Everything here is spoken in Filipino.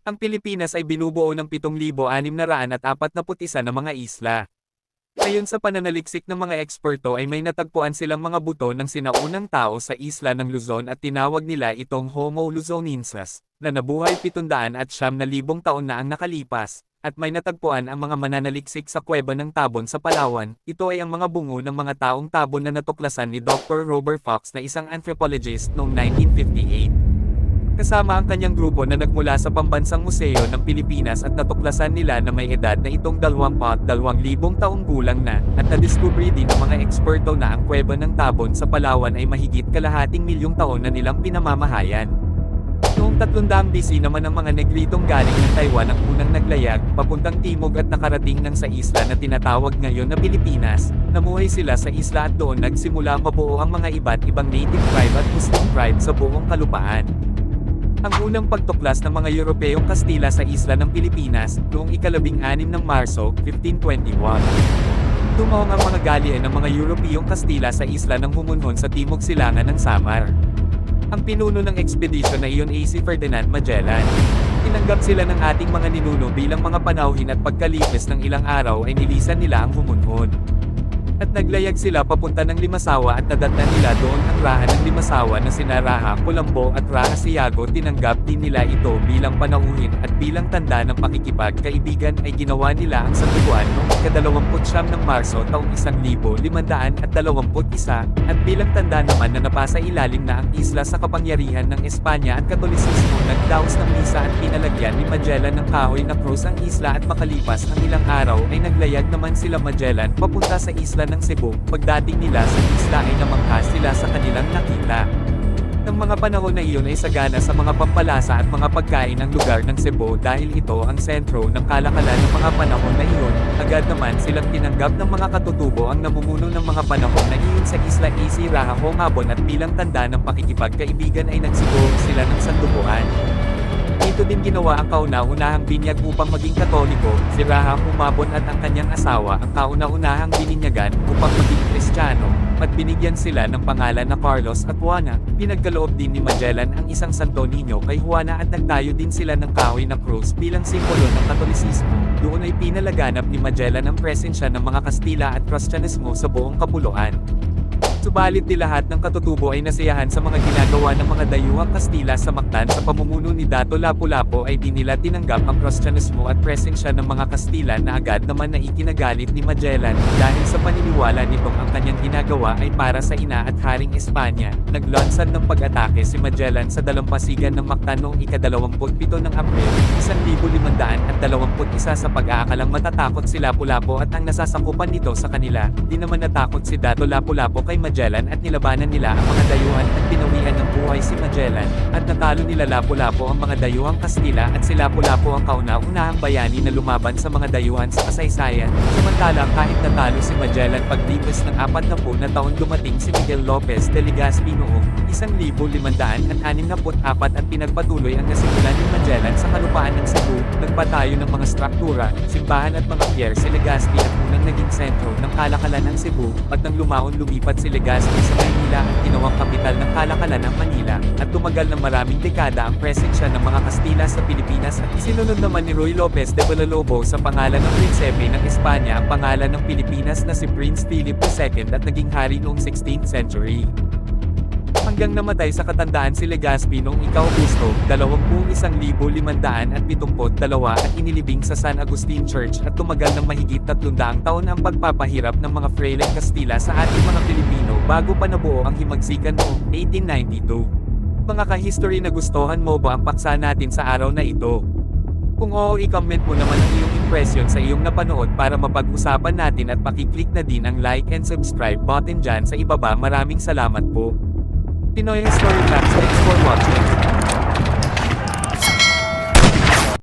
Ang Pilipinas ay binubuo ng 7,641 na mga isla. Ayon sa pananaliksik ng mga eksperto ay may natagpuan silang mga buto ng sinaunang tao sa isla ng Luzon at tinawag nila itong Homo luzonensis, na nabuhay 700,000 taon na ang nakalipas, at may natagpuan ang mga mananaliksik sa kuweba ng Tabon sa Palawan. Ito ay ang mga bungo ng mga taong Tabon na natuklasan ni Dr. Robert Fox na isang anthropologist noong 1958. Kasama ang kanyang grupo na nagmula sa Pambansang Museo ng Pilipinas at natuklasan nila na may edad na itong 22,000 taong gulang na, at nadiskubre din ng mga eksperto na ang kuweba ng Tabon sa Palawan ay mahigit kalahating milyong taon na nilang pinamamahayan. Noong 300 BC naman ang mga Negritong galing ng Taiwan ang unang naglayag, papuntang timog at nakarating ng sa isla na tinatawag ngayon na Pilipinas. Namuhay sila sa isla at doon nagsimula mabuo ang mga iba't ibang native tribe at Muslim tribe sa buong kalupaan. Ang unang pagtuklas ng mga Europeyong Kastila sa isla ng Pilipinas, noong ika-16 ng Marso, 1521. Tumawang ang mga galleon ng mga Europeyong Kastila sa isla ng humunhon sa timog silangan ng Samar. Ang pinuno ng ekspedisyon na iyon ay si Ferdinand Magellan. Tinanggap sila ng ating mga ninuno bilang mga panauhin at pagkalipas ng ilang araw ay nilisan nila ang humunhon. At naglayag sila papunta ng Limasawa at nadatnan nila doon ang raha ng Limasawa na sina Raha Colombo at Raha Siago. Tinanggap din nila ito bilang panauhin at bilang tanda ng pakikipagkaibigan ay ginawa nila ang santubuan noong ika-29 ng Marso taong 1521 at bilang tanda naman na napasa ilalim na ang isla sa kapangyarihan ng Espanya at Katolisismo, nagdaos ng misa at pinalagyan ni Magellan ng kahoy na krus ang isla at makalipas ang ilang araw ay naglayag naman sila Magellan papunta sa isla ng Cebu. Pagdating nila sa isla ay namangha sila sa kanilang nakita. Ng mga panahon na iyon ay sagana sa mga pampalasa at mga pagkain ng lugar ng Cebu dahil ito ang sentro ng kalakalan ng mga panahon na iyon. Agad naman silang tinanggap ng mga katutubo ang namumuno ng mga panahon na iyon sa isla AC Raha Humabon at bilang tanda ng pakikipagkaibigan ay nagsiguro sila ng santubuan. Dito din ginawa ang kauna-unahang binyag upang maging Katoliko, si Raha Humabon at ang kanyang asawa ang kauna-unahang bininyagan upang maging Kristiyano, at binigyan sila ng pangalan na Carlos at Juana. Pinagkaloob din ni Magellan ang isang Santo Niño kay Juana at nagtayo din sila ng kahoy na krus bilang simbolo ng Katolisismo. Doon ay pinalaganap ni Magellan ang presensya ng mga Kastila at Kristyanismo sa buong kapuluan. Subalit di lahat ng katutubo ay nasiyahan sa mga ginagawa ng mga dayuhang Kastila sa Mactan. Sa pamumuno ni Dato Lapu-Lapu ay di nila tinanggap ang Kristyanismo at presensya ng mga Kastila na agad naman na ikinagalit ni Magellan dahil sa paniniwala nitong ang kanyang ginagawa ay para sa ina at Haring Espanya. Naglansad ng pag-atake si Magellan sa dalampasigan ng Mactan noong ika-27 ng Abril, 1521 sa pag-aakalang matatakot si Lapu-Lapu at ang nasasakupan nito sa kanila. Di naman natakot si Dato Lapu-Lapu kay Magellan at nilabanan nila ang mga dayuhan at pinawian ng buhay si Magellan, at natalo nila Lapu-Lapu ang mga dayuhang Kastila at si Lapu-Lapu ang kauna-unahang bayani na lumaban sa mga dayuhan sa kasaysayan. Samantala kahit natalo si Magellan paglipas ng 40 na taon dumating si Miguel Lopez de Legazpi noong 1564 at pinagpatuloy ang nasimulan ni Magellan sa kalupaan ng Cebu. Nagpatayo ng mga struktura, simbahan at mga pier si Legazpi at unang naging sentro ng kalakalan ng Cebu, at nang lumaon lumipat si Legazpi sa Maynila at ginawang kapital ng kalakalan ng Manila, at tumagal ng maraming dekada ang presensya ng mga Kastila sa Pilipinas at isinunod naman ni Ruy Lopez de Villalobos sa pangalan ng Prinsepe ng Espanya ang pangalan ng Pilipinas na si Prince Philip II at naging hari noong 16th century. Hanggang namatay sa katandaan si Legazpi noong ika-Augusto, 21,572 at inilibing sa San Agustin Church at tumagal ng mahigit 300 taon ang pagpapahirap ng mga Frailing Kastila sa ating mga Pilipino bago pa nabuo ang himagsikan noong 1892. Mga ka-history, nagustuhan mo ba ang paksa natin sa araw na ito? Kung oo, i-comment mo naman ang iyong impression sa iyong napanood para mapag-usapan natin, at pakiclick na din ang like and subscribe button dyan sa ibaba. Maraming salamat po. Pinoy History Facts, thanks for watching.